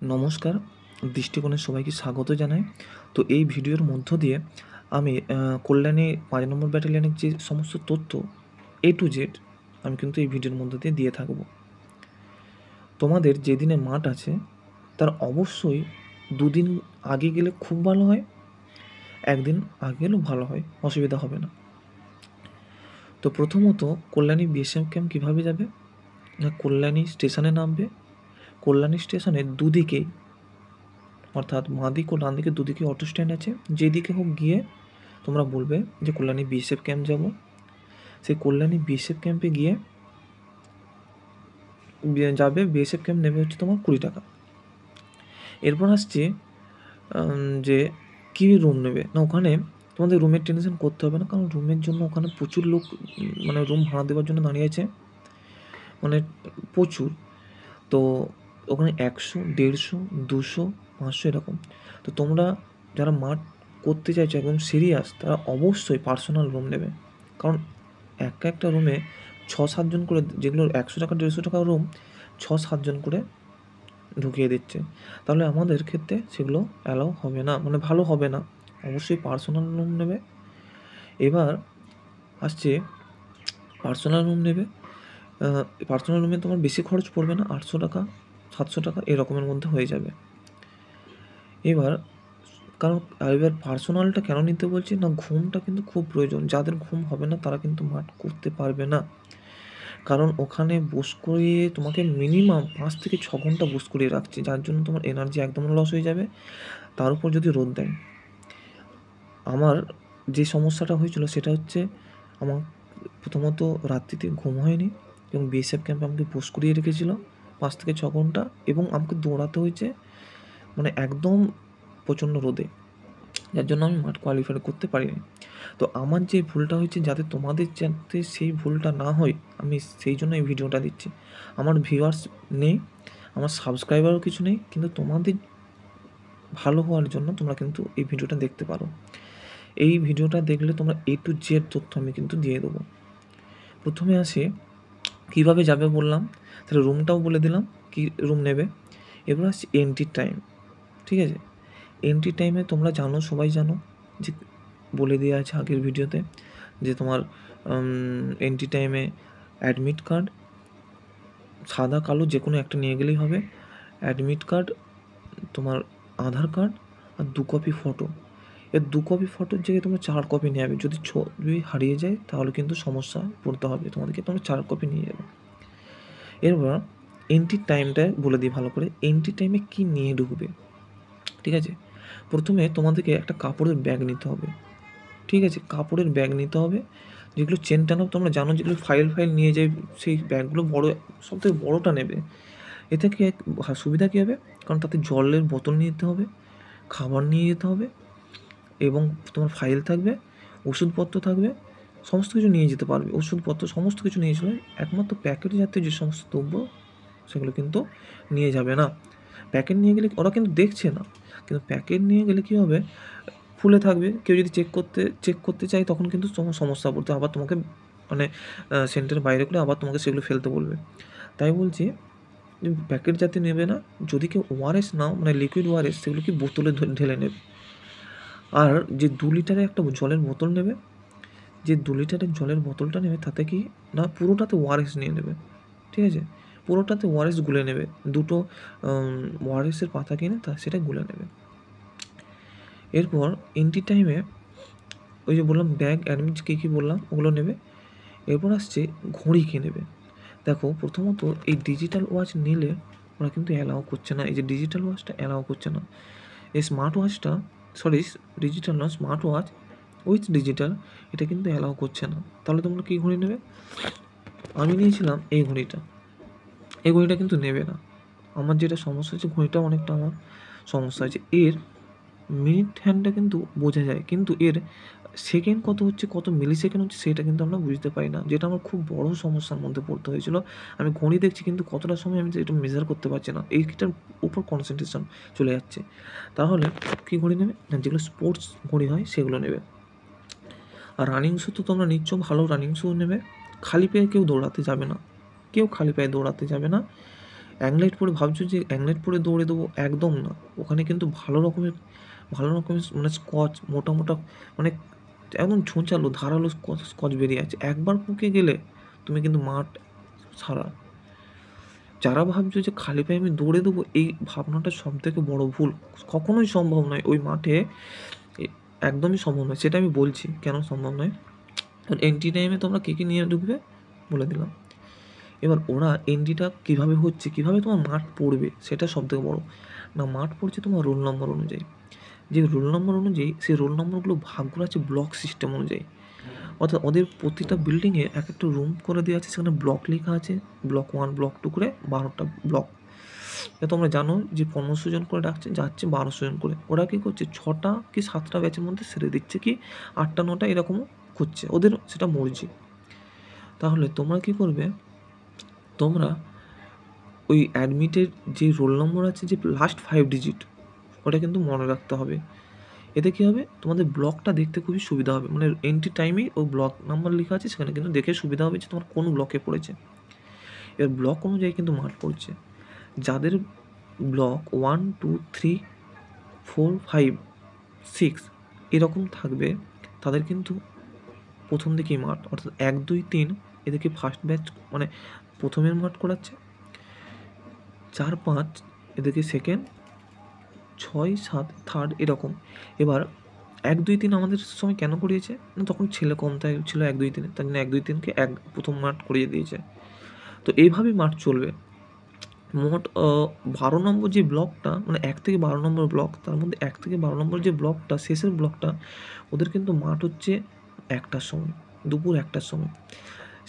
নমস্কার, দৃষ্টিকোণের সবাইকে স্বাগত জানাই। তো এই ভিডিওর মধ্য দিয়ে আমি কল্যাণী ৫ নম্বর ব্যাটালিয়নের যে সমস্ত তথ্য A to Z আমি কিন্তু এই ভিডিওর মধ্য দিয়ে থাকব। তোমাদের যেদিনে মাঠ আছে তার অবশ্যই ২ দিন আগে গেলে খুব ভালো হয়, ১ দিন আগে গেলেও ভালো হয়, অসুবিধা হবে না। তো প্রথমত কল্যাণী BSF ক্যাম্প কীভাবে যাবে? না, কল্যাণী স্টেশনে নামবে। কল্যাণী স্টেশনের দুদিকেই অর্থাৎ বাঁ দিক ও ডান দিকে দুদিকে অটো স্ট্যান্ড আছে। যেদিকে হোক গিয়ে তোমরা বলবে যে কল্যাণী BSF ক্যাম্প যাব। সেই কল্যাণী BSF ক্যাম্পে গিয়ে যাবে। BSF ক্যাম্প নেবে হচ্ছে তোমার ২০ টাকা। এরপর আসছে যে কী রুম নেবে। না, ওখানে তোমাদের রুমের টেনশন করতে হবে না, কারণ রুমের জন্য ওখানে প্রচুর লোক মানে রুম ভাড়া দেওয়ার জন্য দাঁড়িয়ে আছে, মানে প্রচুর। তো ওখানে ১০০, ১৫০, ২০০, ৫০০ এরকম। তো তোমরা যারা মাঠ করতে চাইছো একদম সিরিয়াস, তারা অবশ্যই পার্সোনাল রুম নেবে, কারণ একটা রুমে ৬-৭ জন করে, যেগুলো ১০০ টাকা ১৫০ টাকা রুম ৬-৭ জন করে ঢুকিয়ে দিচ্ছে। তাহলে আমাদের ক্ষেত্রে সেগুলো অ্যালাউ হবে না, মানে ভালো হবে না। অবশ্যই পার্সোনাল রুম নেবে। এবার আসছে পার্সোনাল রুম নেবে। পার্সোনাল রুমে তোমার বেশি খরচ পড়বে না, ৮০০ টাকা ৭০০ টাকা এরকমের মধ্যে হয়ে যাবে। এবার পার্সোনালটা কেন নিতে বলছি না, ঘুমটা কিন্তু খুব প্রয়োজন। যাদের ঘুম হবে না তারা কিন্তু মাঠ করতে পারবে না, কারণ ওখানে বোস করিয়ে তোমাকে মিনিমাম ৫ থেকে ৬ ঘন্টা বোস করিয়ে রাখছে, যার জন্য তোমার এনার্জি একদম লস হয়ে যাবে। তার উপর যদি রোদ দেয়, আমার যে সমস্যাটা হয়েছিল সেটা হচ্ছে আমার প্রথমত রাত্রিতে ঘুম হয়নি, এবং BSF ক্যাম্পে আমাকে বোস করিয়ে রেখেছিল ৫ থেকে ৬ ঘন্টা, এবং আমাকে দৌড়াতে হয়েছে মানে একদম প্রচণ্ড রোদে, যার জন্য আমি মাঠ কোয়ালিফাই করতে পারিনি। তো আমার যে ভুলটা হয়েছে, যাতে তোমাদের যাতে সেই ভুলটা না হয়, আমি সেই জন্য এই ভিডিওটা দিচ্ছি। আমার ভিউয়ার্স নেই, আমার সাবস্ক্রাইবারও কিছু নেই, কিন্তু তোমাদের ভালো হওয়ার জন্য তোমরা কিন্তু এই ভিডিওটা দেখতে পারো। এই ভিডিওটা দেখলে তোমরা A to Z তথ্য আমি কিন্তু দিয়ে দেবো। প্রথমে আসে কীভাবে যাবে বললাম, তাহলে রুমটাও বলে দিলাম কী রুম নেবে। এবার আসছে এন্ট্রি টাইম। ঠিক আছে, এন্ট্রি টাইমে তোমরা জানো, সবাই জানো যে বলে দেওয়া আছে আগের ভিডিওতে, যে তোমার এন্ট্রি টাইমে অ্যাডমিট কার্ড, সাদা কালো যে কোনো একটা নিয়ে গেলেই হবে। অ্যাডমিট কার্ড, তোমার আধার কার্ড আর ২ কপি ফটো। এর ২ কপি ফটোর জায়গায় তোমরা ৪ কপি নিয়ে যাবে। যদি ছবি হারিয়ে যায় তাহলে কিন্তু সমস্যায় পড়তে হবে তোমাদেরকে, তোমরা ৪ কপি নিয়ে যাবে। এরপর এন্ট্রি টাইমটা বলে দিই ভালো করে। এন্ট্রি টাইমে কী নিয়ে ঢুকবে, ঠিক আছে? প্রথমে তোমাদেরকে একটা কাপড়ের ব্যাগ নিতে হবে। ঠিক আছে, কাপড়ের ব্যাগ নিতে হবে, যেগুলো চেন টানো তোমরা জানো, যেগুলো ফাইল নিয়ে যায়, সেই ব্যাগগুলো বড়, সবথেকে বড়টা নেবে। এতে কি সুবিধা কী হবে, কারণ তাতে জলের বোতল নিয়ে যেতে হবে, খাবার নিয়ে যেতে হবে, এবং তোমার ফাইল থাকবে, ওষুধপত্র থাকবে, সমস্ত কিছু নিয়ে যেতে পারবে। ওষুধপত্র সমস্ত কিছু নিয়ে চলে, একমাত্র প্যাকেট জাতীয় যে সমস্ত দ্রব্য সেগুলো কিন্তু নিয়ে যাবে না। প্যাকেট নিয়ে গেলে ওরা কিন্তু দেখছে না, কিন্তু প্যাকেট নিয়ে গেলে কী হবে, ফুলে থাকবে। কেউ যদি চেক করতে চায় তখন কিন্তু তোমার সমস্যা পড়তে, আবার তোমাকে মানে সেন্টারের বাইরে করে আবার তোমাকে সেগুলো ফেলতে বলবে। তাই বলছি প্যাকেট জাতীয় নেবে না। যদি কেউ ORS নাও, মানে লিকুইড ORS, সেগুলো কি বোতলে ঢেলে নেবে। আর যে ২ লিটারের একটা জলের বোতল নেবে, যে ২ লিটারের জলের বোতলটা নেবে তাতে কি না, পুরোটাতে ORS নিয়ে নেবে। ঠিক আছে, পুরোটাতে ORS গুলে নেবে। ২টো ORSের পাতা কিনে সেটা গুলে নেবে। এরপর এন্ট্রি টাইমে ওই যে বললাম ব্যাগ, অ্যাডমিট কী বললাম ওগুলো নেবে। এরপর আসছে ঘড়ি কিনে নেবে। দেখো, প্রথমত এই ডিজিটাল ওয়াচ নিলে ওরা কিন্তু অ্যালাউ করছে না, এই যে ডিজিটাল ওয়াচটা অ্যালাউ করছে না। এই স্মার্ট ওয়াচটা, ডিজিটাল নয়, স্মার্ট ওয়াচ উইথ ডিজিটাল, এটা কিন্তু অ্যালাউ করছে না। তাহলে তোমরা কী ঘড়ি নেবে? আমি নিয়েছিলাম এই ঘড়িটা। এই ঘড়িটা কিন্তু নেবে না। আমার যেটা সমস্যা হচ্ছে, ঘড়িটা অনেকটা আমার সমস্যা আছে। এর মিনিট হ্যান্ডটা কিন্তু বোঝা যায়, কিন্তু এর সেকেন্ড কত হচ্ছে, কত মিলি সেকেন্ড হচ্ছে, সেটা কিন্তু আমরা বুঝতে পারি না, যেটা আমার খুব বড় সমস্যার মধ্যে পড়তে হয়েছিল। আমি ঘড়ি দেখছি কিন্তু কতটা সময় আমি এটা মেজার করতে পারছি না, এইটার উপর কনসেন্ট্রেশন চলে যাচ্ছে। তাহলে কী ঘড়ি নেবে না, যেগুলো স্পোর্টস ঘড়ি হয় সেগুলো নেবে। আর রানিং শ্যু তো তোমরা নিচ্ছ, ভালো রানিং শ্যু নেবে। খালি পায়ে কেউ দৌড়াতে যাবে না, কেউ খালি পায়ে দৌড়াতে যাবে না। অ্যাংলাইট পরে ভাবছো যে অ্যাংলাইট পরে দৌড়ে দেবো, একদম না। ওখানে কিন্তু ভালো রকমের মানে স্কচ, মোটা মোটা, মানে একদম ছোঁচালো ধারালো স্কচ বেরিয়ে আছে। একবার পুঁকে গেলে তুমি কিন্তু মাঠ সারা। যারা ভাবছো যে খালি পায়ে আমি দৌড়ে দেবো, এই ভাবনাটা সবথেকে বড় ভুল। কখনোই সম্ভব নয় ওই মাঠে, একদমই সম্ভব নয়। সেটা আমি বলছি কেন সম্ভব নয়। এন্ট্রি টাইমে তোমরা কী কী নিয়ে ঢুকবে বলে দিলাম। এবার ওরা এন্ট্রিটা কীভাবে হচ্ছে, কীভাবে তোমার মাঠ পড়বে, সেটা সবথেকে বড় না। মাঠ পড়ছে তোমার রোল নম্বর অনুযায়ী। যে রোল নম্বর অনুযায়ী, সেই রোল নম্বরগুলো ভাগ করা আছে ব্লক সিস্টেম অনুযায়ী। অর্থাৎ ওদের প্রতিটা বিল্ডিংয়ে এক একটা রুম করে দেওয়া আছে, সেখানে ব্লক লেখা আছে, ব্লক 1, ব্লক 2 করে 12টা ব্লক। তোমরা জানো যে 1500 জন করে ডাকছে, যাচ্ছে 1200 জন করে। ওরা কী করছে, 6টা কি 7টা ব্যাচের মধ্যে সেরে দিচ্ছে, কি 8টা 9টা এরকমও করছে, ওদের সেটা মর্জি। তাহলে তোমরা কী করবে, তোমরা ওই অ্যাডমিটের যে রোল নম্বর আছে, যে লাস্ট 5 ডিজিট, ওটা কিন্তু মনে রাখতে হবে। এতে কী হবে, তোমাদের ব্লকটা দেখতে খুবই সুবিধা হবে। মানে এন্ট্রি টাইমেই ও ব্লক নাম্বার লেখা আছে, সেখানে কিন্তু দেখে সুবিধা হবে যে তোমার কোন ব্লকে পড়েছে। এবার ব্লক অনুযায়ী কিন্তু মাঠ পড়ছে। যাদের ব্লক 1, 2, 3, 4, 5, 6 এরকম থাকবে, তাদের কিন্তু প্রথম দিকেই মাঠ, অর্থাৎ 1, 2, 3 এদেরকে ফার্স্ট ব্যাচ মানে প্রথমের মাঠ করাচ্ছে। 4, 5 এদেরকে সেকেন্ড, 6, 7 থার্ড, এরকম। এবার 1, 2, 3 আমাদের সময় কেন করিয়েছে না, তখন ছেলে কম তাই ছিল 1, 2, 3, তার জন্য 1, 2, 3কে প্রথম মাঠ করিয়ে দিয়েছে। তো এইভাবেই মাঠ চলবে। মোট 12 নম্বর যে ব্লকটা, মানে 1 থেকে 12 নম্বর ব্লক, তার মধ্যে 1 থেকে 12 নম্বর যে ব্লকটা, শেষের ব্লকটা, ওদের কিন্তু মাঠ হচ্ছে 1টার সময়, দুপুর 1টার সময়।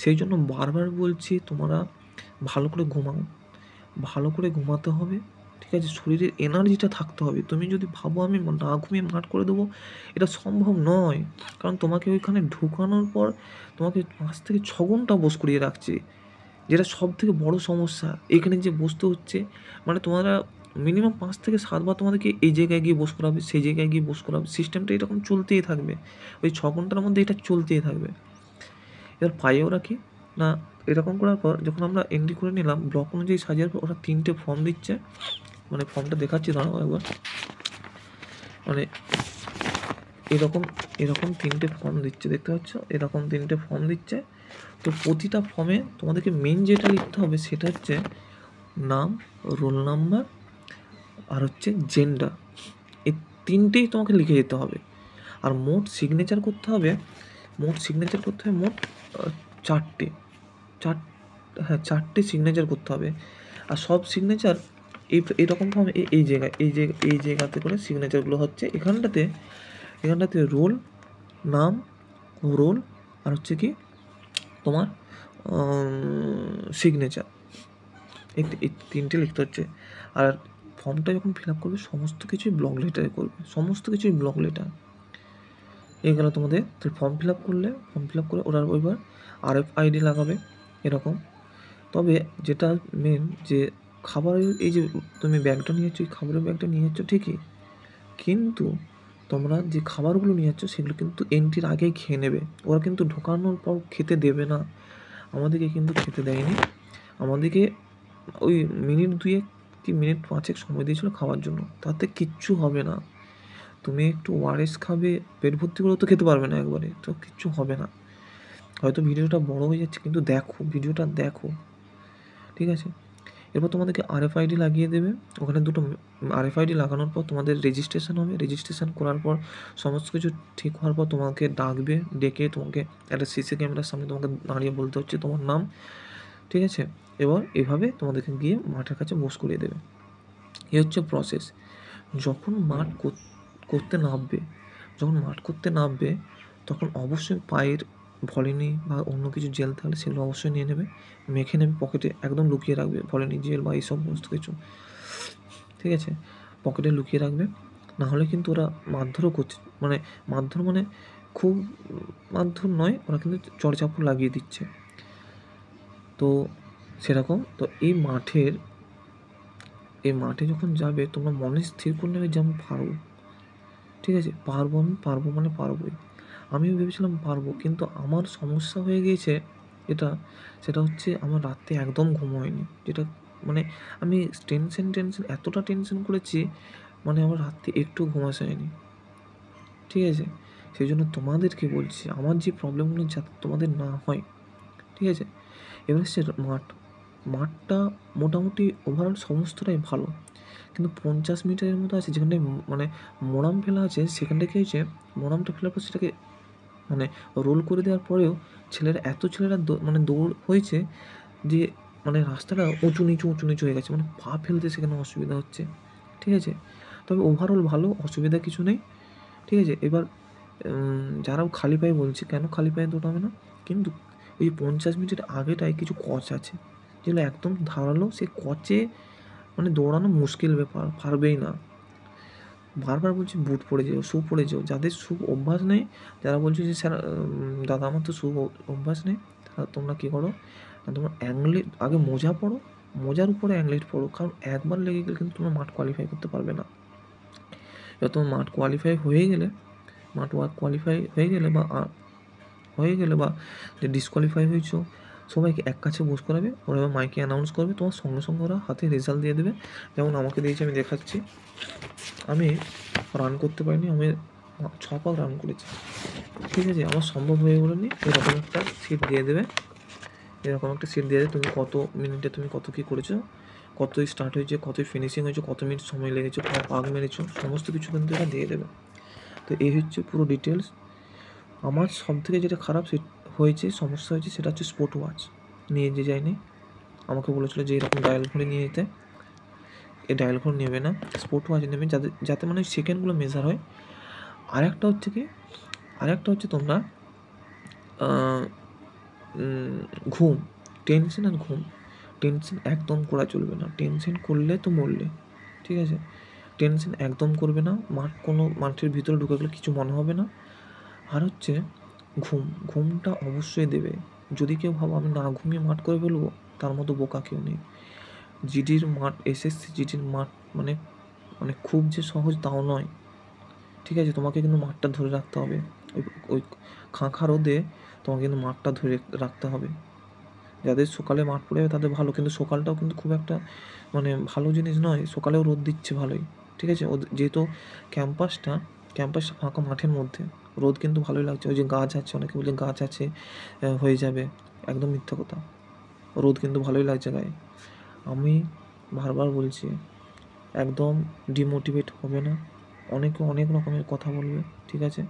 সেই জন্য বারবার বলছি, তোমরা ভালো করে ঘুমাও, ভালো করে ঘুমাতে হবে, ঠিক আছে? শরীরের এনার্জিটা থাকতে হবে। তুমি যদি ভাবো আমি না ঘুমিয়ে মাঠ করে দেবো, এটা সম্ভব নয়। কারণ তোমাকে ওইখানে ঢুকানোর পর তোমাকে 5 থেকে 6 ঘন্টা বোস করিয়ে রাখছে, যেটা সবথেকে বড় সমস্যা। এখানে যে বসতে হচ্ছে, মানে তোমরা মিনিমাম 5 থেকে 7 বার তোমাদেরকে এই জায়গায় গিয়ে বস করাবে, সেই জায়গায় গিয়ে বস করাবে। সিস্টেমটা এরকম চলতেই থাকবে, ওই 6 ঘন্টার মধ্যে এটা চলতেই থাকবে। এবার পায়ে ওরা কি না, এরকম করার পর যখন আমরা এন্ট্রি করে নিলাম, ব্লক অনুযায়ী সাজার পর ওরা 3টে ফর্ম দিচ্ছে। মানে ফর্মটা দেখাচ্ছি দাঁড়াও একবার। মানে এরকম 3টে ফর্ম দিচ্ছে, দেখতে পাচ্ছ? এরকম 3টে ফর্ম দিচ্ছে। তো প্রতিটা ফর্মে তোমাদেরকে মেন যেটা লিখতে হবে সেটা হচ্ছে নাম, রোল নাম্বার, আর হচ্ছে জেন্ডার। এই 3টেই তোমাকে লিখে যেতে হবে। আর মোট সিগনেচার করতে হবে মোট 4টে। 4টে সিগনেচার করতে হবে। আর সব সিগনেচার এরকমভাবে এই জায়গাতে করে সিগনেচারগুলো হচ্ছে। এখানটাতে রোল, নাম, রোল, আর হচ্ছে কি তোমার সিগনেচার, এই 3টে লিখতে হচ্ছে। আর ফর্মটা যখন ফিল আপ করবে, সমস্ত কিছুই ব্লক লেটারে করবে, সমস্ত কিছুই ব্লক লেটার। এই গেল তোমাদের। তো ফর্ম ফিল আপ করে ওরা ওইবার RFID লাগাবে এরকম। তবে যেটা মেন, যে খাবারের এই যে তুমি ব্যাগটা নিয়ে যাচ্ছ, এই খাবারের ব্যাগটা নিয়ে যাচ্ছ ঠিকই, কিন্তু তোমরা যে খাবারগুলো নিয়ে যাচ্ছ সেগুলো কিন্তু এন্ট্রির আগেই খেয়ে নেবে। ওরা কিন্তু ঢোকানোর পর খেতে দেবে না। আমাদেরকে কিন্তু খেতে দেয়নি, আমাদেরকে ওই মিনিট 2 কি মিনিট 5 সময় দিয়েছিল খাওয়ার জন্য। তাতে কিচ্ছু হবে না। তুমি একটু ORS খাবে, পেট ভর্তি করেও তো খেতে পারবে না একবারে, তো কিচ্ছু হবে না। হয়তো ভিডিওটা বড় হয়ে যাচ্ছে, কিন্তু ভিডিওটা দেখো, ঠিক আছে? এরপর তোমাদেরকে RFID লাগিয়ে দেবে। ওখানে 2টো RFID লাগানোর পর তোমাদের রেজিস্ট্রেশন হবে। রেজিস্ট্রেশন করার পর সমস্ত কিছু ঠিক হওয়ার পর তোমাকে ডাকবে, ডেকে তোমাকে একটা CC ক্যামেরার সামনে তোমাকে দাঁড়িয়ে বলতে হচ্ছে তোমার নাম, ঠিক আছে? এবার এভাবে তোমাদেরকে গিয়ে মাঠের কাছে বস করিয়ে দেবে। এই হচ্ছে প্রসেস। যখন মাঠ করতে নামবে, তখন অবশ্যই পায়ের ভলিনি বা অন্য কিছু জেল থাকলে সেগুলো অবশ্যই নিয়ে নেবে, মেখে নেবে পকেটে, একদম লুকিয়ে রাখবে ভলিনি জেল বা এই সমস্ত কিছু, ঠিক আছে? পকেটে লুকিয়ে রাখবে। নাহলে কিন্তু ওরা মারধরও করছে, মানে মারধর মানে খুব মারধর নয়, ওরা কিন্তু চড়চাপড় লাগিয়ে দিচ্ছে। তো সেরকম। তো এই মাঠে যখন যাবে, তোমরা মনে স্থির করে নেবে যে আমি পারবো, ঠিক আছে? পারবো মানে পারবোই। আমিও ভেবেছিলাম পারবো, কিন্তু আমার সমস্যা হয়ে গিয়েছে সেটা হচ্ছে আমার রাত্রে একদম ঘুম হয়নি, যেটা মানে আমি টেনশন এতটা টেনশন করেছি, মানে আমার রাত্রে একটু ঘুম আসেনি, ঠিক আছে? সেই জন্য তোমাদেরকে বলছি আমার যে প্রবলেমগুলো যাতে তোমাদের না হয়, ঠিক আছে? এবার হচ্ছে মাঠটা মোটামুটি ওভারঅল সমস্তটাই ভালো, কিন্তু 50 মিটারের মতো আছে যেখানটায় মানে মোরাম ফেলা আছে, সেখানটায় কী হয়েছে, মোরামটা ফেলার পর সেটাকে মানে রোল করে দেওয়ার পরেও ছেলেরা মানে দৌড় হয়েছে যে মানে রাস্তাটা উঁচু নিচু হয়ে গেছে, মানে পা ফেলতে সেখানে অসুবিধা হচ্ছে, ঠিক আছে? তবে ওভারঅল ভালো, অসুবিধা কিছু নেই, ঠিক আছে? এবার যারাও খালি পায়ে বলছে, কেন খালি পায়ে দৌড়াবে না? কিন্তু ওই 50 মিনিটের আগেটায় কিছু কচ আছে যেগুলো একদম ধারালো, সে কচে মানে দৌড়ানো মুশকিল ব্যাপার, পারবেই না। বারবার বলছি বুট পরে যেও, শু পরে যেও। যাদের শু অভ্যাস নেই, যারা বলছে যে স্যার দাদা আমার তো শু অভ্যাস নেই, তারা তোমরা কী করো, তোমরা অ্যাংলেট আগে মোজা পরো, মোজার উপরে অ্যাংলেট পরো, কারণ একবার লেগে গেলে কিন্তু তোমরা মাঠ কোয়ালিফাই করতে পারবে না। এবার তোমার মাঠ কোয়ালিফাই হয়ে গেলে বা যে ডিসকোয়ালিফাই হয়েছো, সবাইকে এক কাছে বস করাবে, ওরা এবার মাইকে অ্যানাউন্স করবে, তোমার সঙ্গে সঙ্গে ওরা হাতে রেজাল্ট দিয়ে দেবে। যেমন আমাকে দিয়েছে, আমি দেখাচ্ছি, আমি রান করতে পারিনি, আমি 6 পাক রান করেছি, ঠিক আছে? আমার সম্ভব হয়ে ওঠেনি, এরকম একটা সিট দিয়ে দেবে, তুমি কত মিনিটে তুমি কত কী করেছো, কতই স্টার্ট হয়েছে, কতই ফিনিশিং হয়েছে, কত মিনিট সময় লেগেছে, কত পাক মেরেছো, সমস্ত কিছু কিন্তু এটা দিয়ে দেবে। তো এই হচ্ছে পুরো ডিটেলস। আমার সবথেকে যেটা খারাপ সমস্যা হয়েছে সেটা হচ্ছে স্পোর্ট ওয়াচ নিয়ে যায়নি। আমাকে বলেছিলো যে এরকম ডায়াল ঘড়ি নিয়ে যেতে, এই ডায়াল ঘড়ি নেবে না, স্পোর্ট ওয়াচ নেবে, যাতে মানে সেকেন্ডগুলো মেজার হয়। আরেকটা হচ্ছে তোমরা ঘুম, টেনশন একদম করা চলবে না। টেনশন করলে তো মরলে, ঠিক আছে? টেনশন একদম করবে না। মাঠের ভিতরে ঢুকে গেলে কিছু মনে হবে না। আর হচ্ছে ঘুমটা অবশ্যই দেবে। যদি কেউ ভাবো আমি না ঘুমিয়ে মাঠ করে ফেলবো, তার মতো বোকা কেউ নেই। জিডির মাঠ, এসএসসি জিডির মাঠ মানে মানে খুব যে সহজ তাও নয়, ঠিক আছে? তোমাকে কিন্তু মাঠটা ধরে রাখতে হবে। ওই খাঁ রোদে তোমাকে কিন্তু মাঠটা ধরে রাখতে হবে। যাদের সকালে মাঠ পড়ে যাবে তাদের ভালো, কিন্তু সকালটাও কিন্তু খুব একটা মানে ভালো জিনিস নয়। সকালেও রোদ দিচ্ছে ভালোই, ঠিক আছে? যেহেতু ক্যাম্পাসটা ফাঁকা মাঠের মধ্যে, রোদ কিন্তু ভালোই লাগছে। ওই যে গাছ আছে, অনেকে বলছে গাছ আছে হয়ে যাবে, একদম মিথ্যা কথা। রোদ কিন্তু ভালোই লাগছে গায়ে। আমি বারবার বলছি, একদম ডিমোটিভেট হবে না। অনেকে অনেক রকমের কথা বলবে, ঠিক আছে?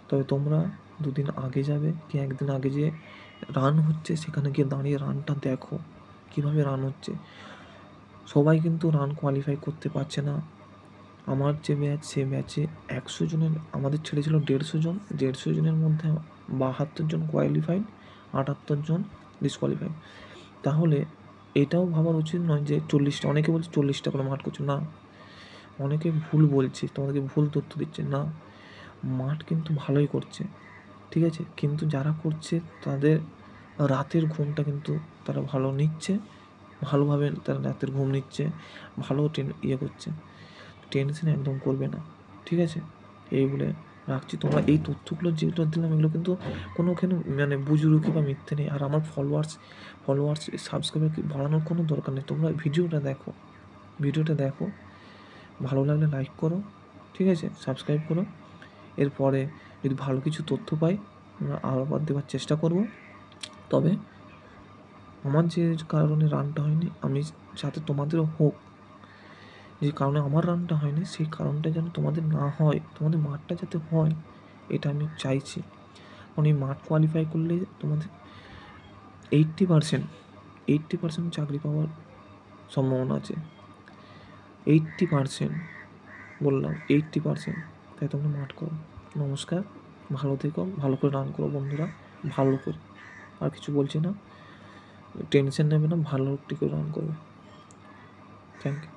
তবে তোমরা 2 দিন আগে যাবে কি 1 দিন আগে যেয়ে রান হচ্ছে সেখানে গিয়ে দাঁড়িয়ে রানটা দেখো, কীভাবে রান হচ্ছে। সবাই কিন্তু রান কোয়ালিফাই করতে পারছে না। আমার যে ব্যাচ, সে ব্যাচে 100 জনের, আমাদের ছেলে ছিল 150 জন। 150 জনের মধ্যে 72 জন কোয়ালিফাইড, 78 জন ডিসকোয়ালিফাইড। তাহলে এটাও ভাবার উচিত নয় যে 40টা, অনেকে বলছে 40টা করে মাঠ করছে। না, অনেকে ভুল বলছে, তোমাদেরকে ভুল তথ্য দিচ্ছে। না, মাঠ কিন্তু ভালোই করছে, ঠিক আছে? কিন্তু যারা করছে তাদের রাতের ঘুমটা কিন্তু তারা ভালো নিচ্ছে, ভালোভাবে তারা রাতের ঘুম নিচ্ছে, ভালো করছে। টেনশন একদম করবে না, ঠিক আছে? এই বলে রাখছি। তোমরা এই তথ্যগুলো যেগুলো দিলাম, এগুলো কিন্তু কোনোখানে মানে বুজুরুকি বা মিথ্যে নেই। আর আমার ফলোয়ার্স সাবস্ক্রাইবার বাড়ানোর কোনো দরকার নেই। তোমরা ভিডিওটা দেখো, ভালো লাগলে লাইক করো, ঠিক আছে? সাবস্ক্রাইব করো। এরপরে যদি ভালো কিছু তথ্য পাই আমরা আবার দেওয়ার চেষ্টা করব। তবে আমার যে কারণে রানটা হয়নি, আমি যাতে তোমাদেরও হোক, যে কারণে আমার রানটা হয়নি, সেই কারণটা যেন তোমাদের না হয়, তোমাদের মাঠটা যাতে হয়, এটা আমি চাইছি। কারণ এই মাঠ কোয়ালিফাই করলে তোমাদের 80% চাকরি পাওয়ার সম্ভাবনা আছে। 80% বললাম, 80%। তাই তোমরা মাঠ করো। নমস্কার, ভালো থেকো, ভালো করে রান করো বন্ধুরা, ভালো করে। আর কিছু বলছি না, টেনশন নেবে না, ভালো করে রান করবে। Thank you.